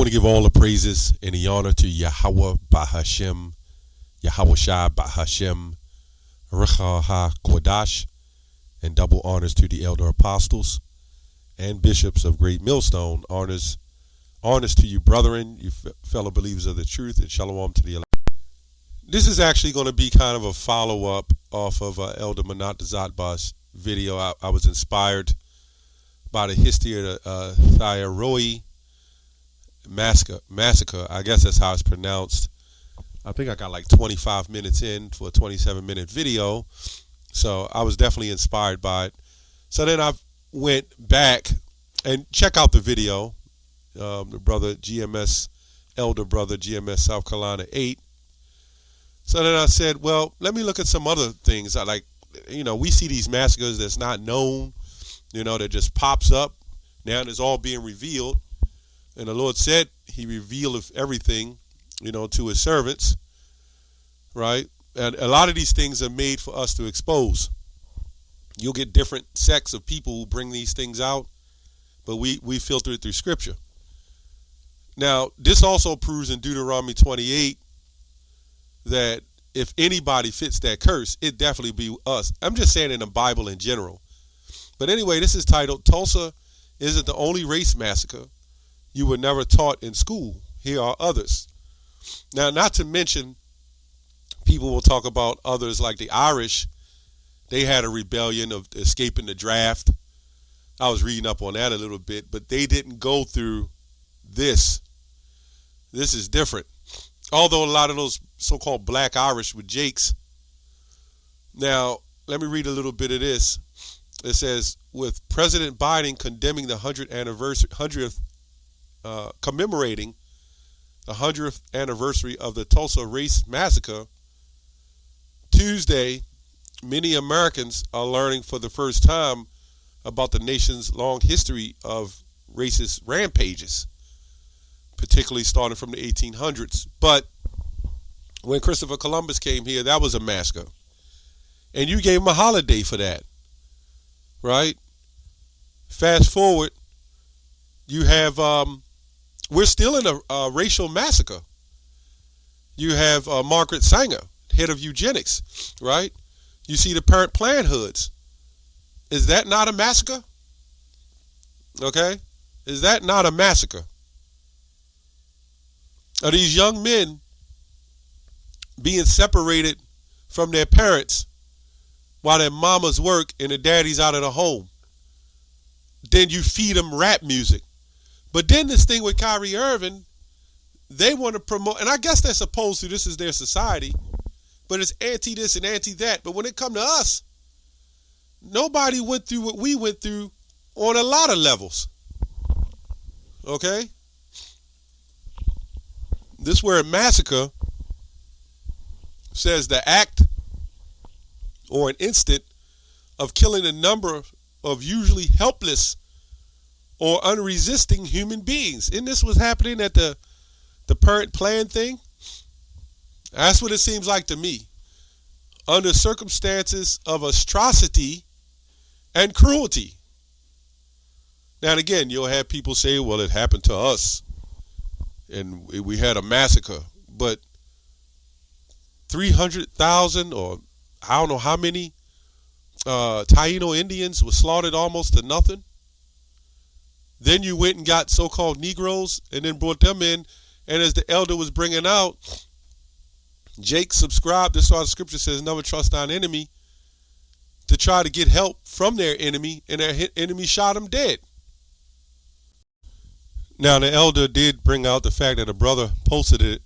want to give all the praises and the honor to Yahweh Bahashem, Yahweh Shai Bahashem, Recha HaKodash, and double honors to the elder apostles and bishops of Great Millstone. Honors to you, brethren, you fellow believers of the truth, and shalom to the elect. This is actually going to be kind of a follow-up off of Elder Manat Zatba's video. I was inspired by the history of the Thyroid Massacre. I guess that's how it's pronounced. I think I got like 25 minutes in for a 27-minute video. So I was definitely inspired by it. So then I went back and check out the video. The brother GMS, elder brother GMS South Carolina 8. So then I said, well, let me look at some other things. We see these massacres that's not known, that just pops up. Now it's all being revealed. And the Lord said he revealed everything, to his servants, right? And a lot of these things are made for us to expose. You'll get different sects of people who bring these things out, but we filter it through Scripture. Now, this also proves in Deuteronomy 28 that if anybody fits that curse, it definitely be us. I'm just saying in the Bible in general. But anyway, this is titled, Tulsa Isn't the Only Race Massacre You Were Never Taught in School. Here are others. Now, not to mention, people will talk about others like the Irish. They had a rebellion of escaping the draft. I was reading up on that a little bit, but they didn't go through this. This is different. Although a lot of those so-called black Irish were Jakes. Now, let me read a little bit of this. It says, with President Biden condemning the 100th anniversary, commemorating the 100th anniversary of the Tulsa Race Massacre, Tuesday, many Americans are learning for the first time about the nation's long history of racist rampages, particularly starting from the 1800s. But when Christopher Columbus came here, that was a massacre. And you gave him a holiday for that, right? Fast forward, you have, we're still in a racial massacre. You have Margaret Sanger, head of eugenics, right? You see the parent Planned hoods. Is that not a massacre? Okay? Is that not a massacre? Are these young men being separated from their parents while their mamas work and their daddy's out of the home? Then you feed them rap music. But then this thing with Kyrie Irving, they want to promote, and I guess they're supposed to, this is their society, but it's anti this and anti that. But when it come to us, nobody went through what we went through on a lot of levels. Okay? This word massacre says the act or an instant of killing a number of usually helpless or unresisting human beings. And this was happening at the parent Planned thing. That's what it seems like to me. Under circumstances of atrocity and cruelty. Now and again, you'll have people say, well, it happened to us and we had a massacre. But 300,000 or I don't know how many Taino Indians were slaughtered almost to nothing. Then you went and got so-called Negroes and then brought them in. And as the elder was bringing out, Jake subscribed. This is why the scripture says, never trust thine enemy, to try to get help from their enemy, and their enemy shot him dead. Now, the elder did bring out the fact that a brother posted it.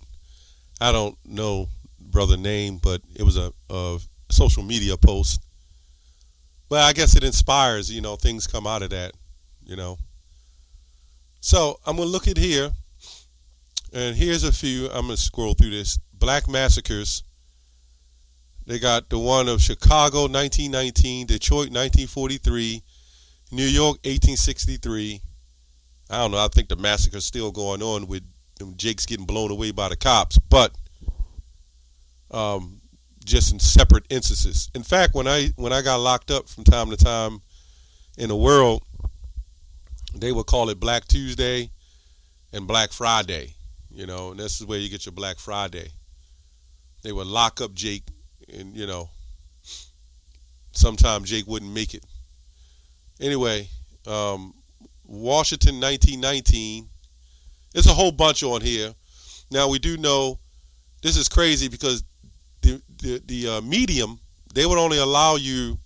I don't know brother name, but it was a social media post. But I guess it inspires, things come out of that, So I'm going to look at here, and here's a few. I'm going to scroll through this. Black massacres. They got the one of Chicago, 1919, Detroit, 1943, New York, 1863. I don't know. I think the massacre's still going on with them Jakes getting blown away by the cops, but just in separate instances. In fact, when I got locked up from time to time in the world, they would call it Black Tuesday, and Black Friday, and this is where you get your Black Friday. They would lock up Jake, and sometimes Jake wouldn't make it. Anyway, Washington 1919. There's a whole bunch on here. Now we do know this is crazy because the medium, they would only allow you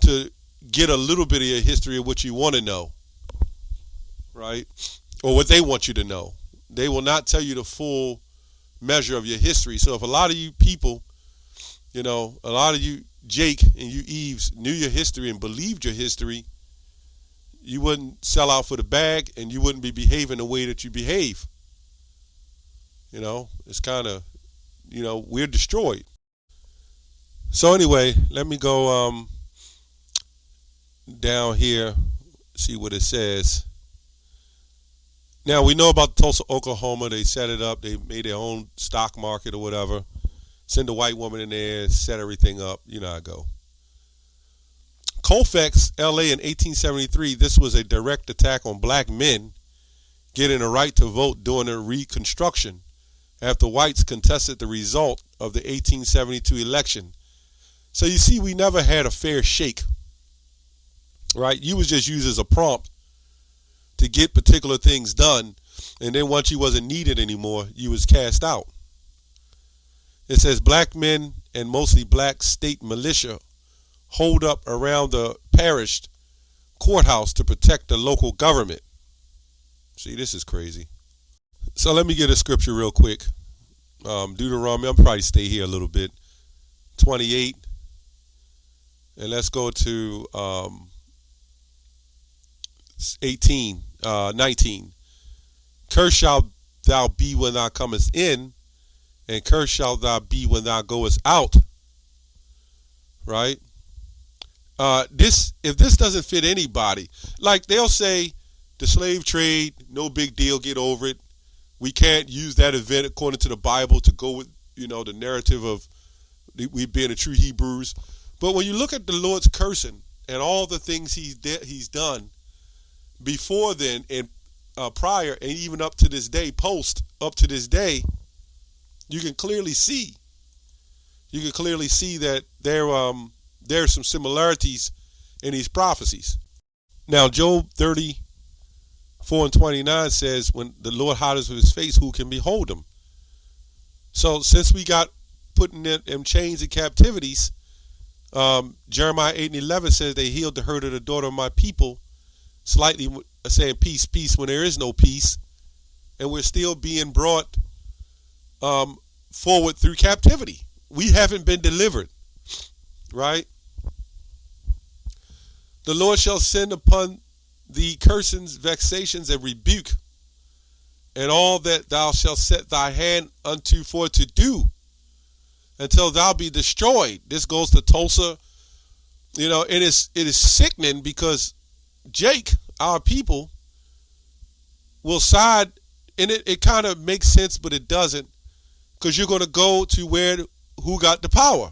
to get a little bit of your history of what you want to know, right? Or what they want you to know. They will not tell you the full measure of your history. So if a lot of you people, a lot of you, Jake and you Eves, knew your history and believed your history, you wouldn't sell out for the bag and you wouldn't be behaving the way that you behave. It's kind of, we're destroyed. So anyway, let me go down here, see what it says. Now we know about Tulsa, Oklahoma. They set it up. They made their own stock market or whatever. Send a white woman in there, set everything up. You know how it go. Colfax, LA in 1873, this was a direct attack on black men getting a right to vote during the Reconstruction after whites contested the result of the 1872 election. So you see, we never had a fair shake, right? You was just used as a prompt to get particular things done, and then once you wasn't needed anymore, you was cast out. It says black men and mostly black state militia hold up around the parish courthouse to protect the local government. See, this is crazy. So let me get a scripture real quick. Deuteronomy, I'll probably stay here a little bit. 28. And let's go to 19. Cursed shalt thou be when thou comest in, and cursed shalt thou be when thou goest out. Right? If this doesn't fit anybody, like they'll say the slave trade, no big deal, get over it. We can't use that event according to the Bible to go with, the narrative of we being a true Hebrews. But when you look at the Lord's cursing and all the things he's done before then and prior and even up to this day, up to this day, you can clearly see that there's some similarities in these prophecies. Now, Job 34:29 says, when the Lord hides with his face, who can behold him? So since we got put in them chains and captivities, Jeremiah 8:11 says they healed the hurt of the daughter of my people, slightly saying peace, peace, when there is no peace. And we're still being brought forward through captivity. We haven't been delivered, right? The Lord shall send upon thee cursings, vexations, and rebuke, and all that thou shalt set thy hand unto for to do, until thou be destroyed. This goes to Tulsa. It is sickening because Jake, our people, will side, and it kind of makes sense, but it doesn't, because you're going to go to who got the power.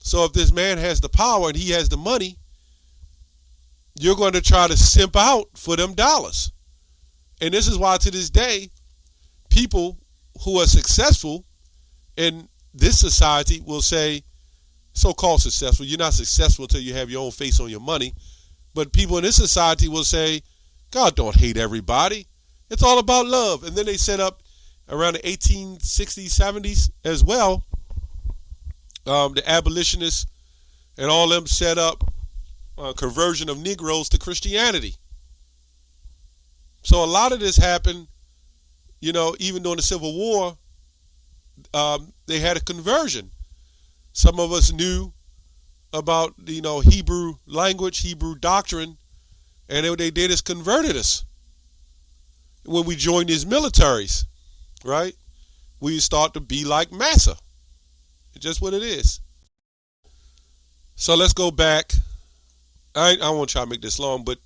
So if this man has the power and he has the money, you're going to try to simp out for them dollars. And this is why to this day, people who are successful in this society will say, so-called successful, you're not successful until you have your own face on your money. But people in this society will say, God don't hate everybody. It's all about love. And then they set up around the 1860s, 70s as well, the abolitionists and all them set up conversion of Negroes to Christianity. So a lot of this happened, even during the Civil War, they had a conversion. Some of us knew about, Hebrew language, Hebrew doctrine, and what they did is converted us. When we joined these militaries, right, we start to be like Massa. It's just what it is. So let's go back. I won't try to make this long, but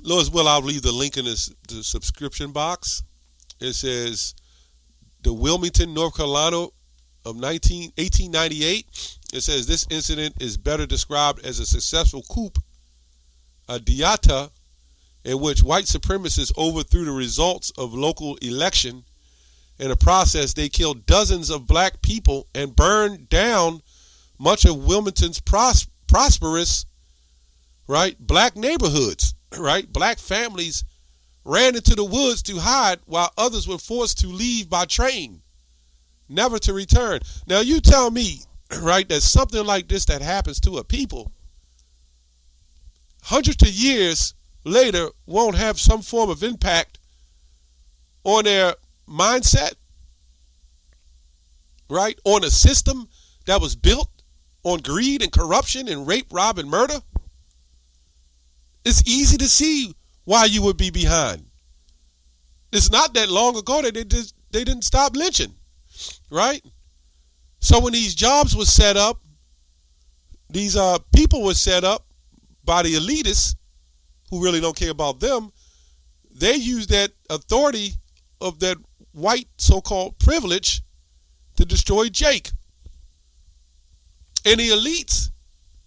Lord's will, I'll leave the link in the subscription box. It says the Wilmington, North Carolina of 1898. It says this incident is better described as a successful coup, a diata, in which white supremacists overthrew the results of local election. In the process, they killed dozens of black people and burned down much of Wilmington's prosperous, right, black neighborhoods, right? Black families ran into the woods to hide while others were forced to leave by train, never to return. Now you tell me, right, that something like this that happens to a people hundreds of years later won't have some form of impact on their mindset, right? On a system that was built on greed and corruption and rape, rob, and murder. It's easy to see why you would be behind. It's not that long ago that they didn't stop lynching, right? So when these jobs were set up, these people were set up by the elitists who really don't care about them. They use that authority of that white so-called privilege to destroy Jake. And the elites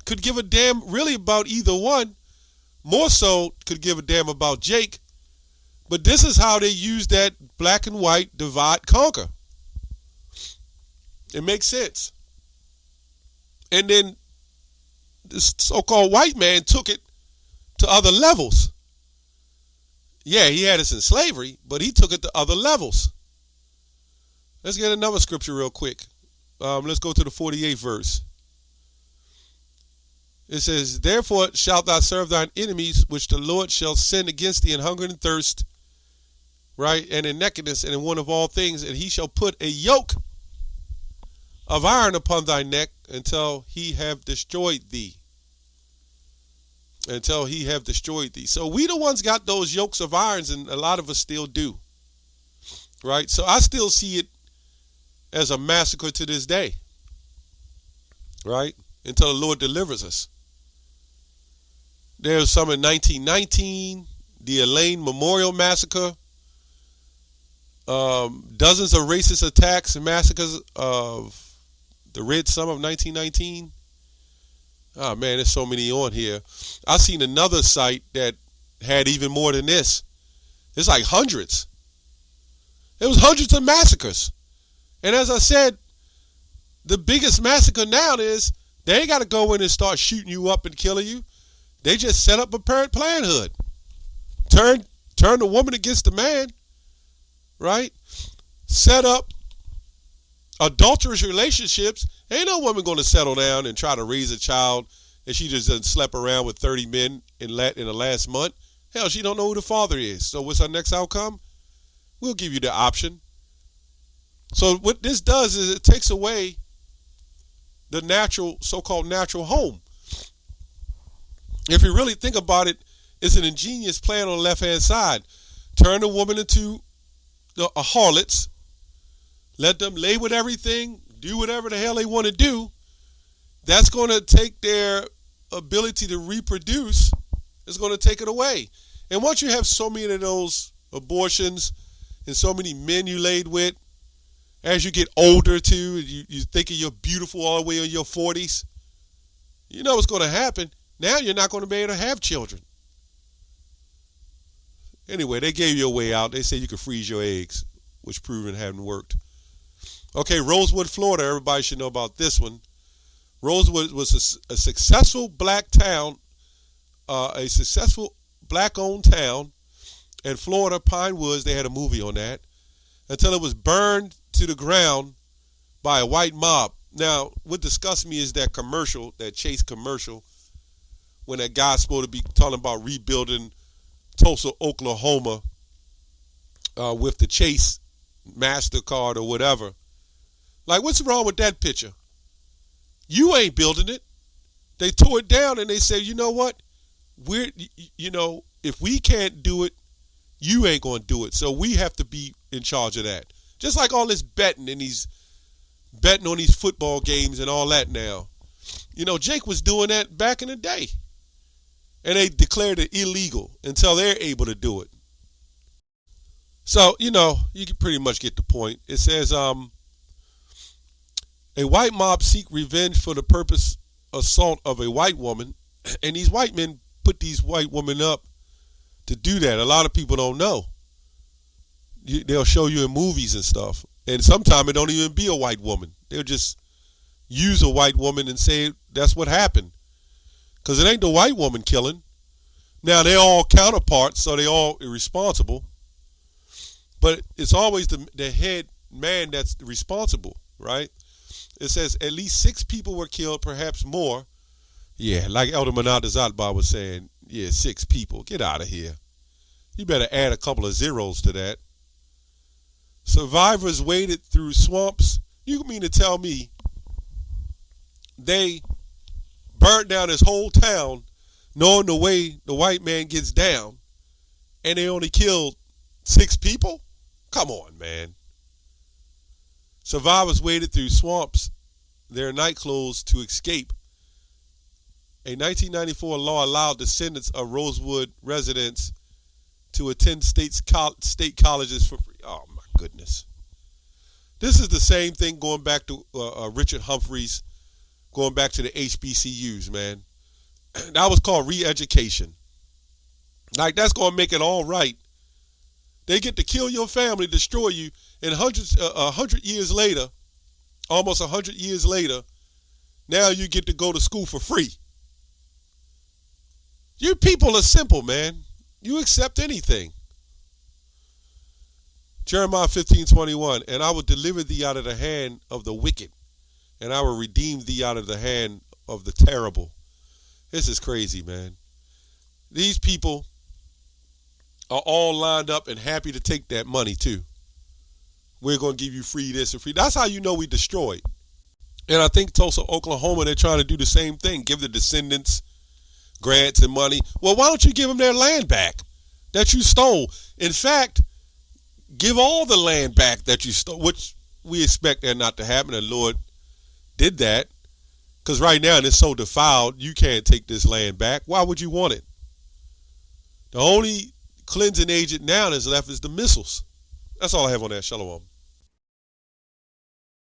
could give a damn really about either one. More so could give a damn about Jake. But this is how they use that black and white divide conquer. It makes sense. And then this so-called white man took it to other levels. Yeah, he had us in slavery, but he took it to other levels. Let's get another scripture real quick. Let's go to the 48th verse. It says, therefore shalt thou serve thine enemies, which the Lord shall send against thee in hunger and thirst, right, and in nakedness and in want of all things, and he shall put a yoke of iron upon thy neck until he have destroyed thee. Until he have destroyed thee. So we the ones got those yokes of irons, and a lot of us still do. Right? So I still see it as a massacre to this day. Right? Until the Lord delivers us. There's some in 1919, the Elaine Memorial Massacre. Dozens of racist attacks and massacres of the Red Summer of 1919. Oh man, there's so many on here. I seen another site that had even more than this. It's like hundreds. It was hundreds of massacres. And as I said, the biggest massacre now is they ain't got to go in and start shooting you up and killing you. They just set up a Planned Parenthood. Turn the woman against the man, right? Set up adulterous relationships. Ain't no woman going to settle down and try to raise a child and she just done slept around with 30 men in the last month. Hell, she don't know who the father is. So what's our next outcome? We'll give you the option. So what this does is it takes away the natural, so-called natural home. If you really think about it, it's an ingenious plan on the left-hand side. Turn the woman into a harlots. Let them lay with everything, do whatever the hell they want to do. That's going to take their ability to reproduce. It's going to take it away. And once you have so many of those abortions and so many men you laid with, as you get older too, you thinking you're beautiful all the way in your 40s, you know what's going to happen. Now you're not going to be able to have children. Anyway, they gave you a way out. They say you could freeze your eggs, which proven hadn't worked. Okay, Rosewood, Florida. Everybody should know about this one. Rosewood was a successful black town, a successful black-owned town. In Florida, Pine Woods, they had a movie on that, until it was burned to the ground by a white mob. Now, what disgusts me is that commercial, that Chase commercial, when that guy's supposed to be talking about rebuilding Tulsa, Oklahoma, with the Chase MasterCard or whatever. Like, what's wrong with that picture? You ain't building it. They tore it down and they said, you know what? If we can't do it, you ain't going to do it. So we have to be in charge of that. Just like all this betting and betting on these football games and all that now. Jake was doing that back in the day. And they declared it illegal until they're able to do it. So, you can pretty much get the point. It says, a white mob seek revenge for the purpose assault of a white woman. And these white men put these white women up to do that. A lot of people don't know. They'll show you in movies and stuff. And sometimes it don't even be a white woman. They'll just use a white woman and say that's what happened. Because it ain't the white woman killing. Now, they're all counterparts, so they're all irresponsible. But it's always the head man that's responsible, right? It says at least 6 people were killed, perhaps more. Yeah, like Elder Manatazatba was saying, yeah, 6 people. Get out of here. You better add a couple of zeros to that. Survivors waded through swamps. You mean to tell me they burnt down this whole town knowing the way the white man gets down, and they only killed 6 people? Come on, man. Survivors waded through swamps, their nightclothes to escape. A 1994 law allowed descendants of Rosewood residents to attend state colleges for free. Oh, my goodness. This is the same thing going back to Richard Humphreys, going back to the HBCUs, man. That was called re-education. Like, that's going to make it all right. They get to kill your family, destroy you, and 100 years later, almost 100 years later, now you get to go to school for free. You people are simple, man. You accept anything. Jeremiah 15:21, and I will deliver thee out of the hand of the wicked, and I will redeem thee out of the hand of the terrible. This is crazy, man. These people are all lined up and happy to take that money too. We're going to give you free this and free. That's how you know we destroyed. And I think Tulsa, Oklahoma, they're trying to do the same thing. Give the descendants grants and money. Well, why don't you give them their land back that you stole? In fact, give all the land back that you stole, which we expect that not to happen. The Lord did that because right now it's so defiled, you can't take this land back. Why would you want it? The only cleansing agent now that's left is the missiles. That's all I have on that. Shalom.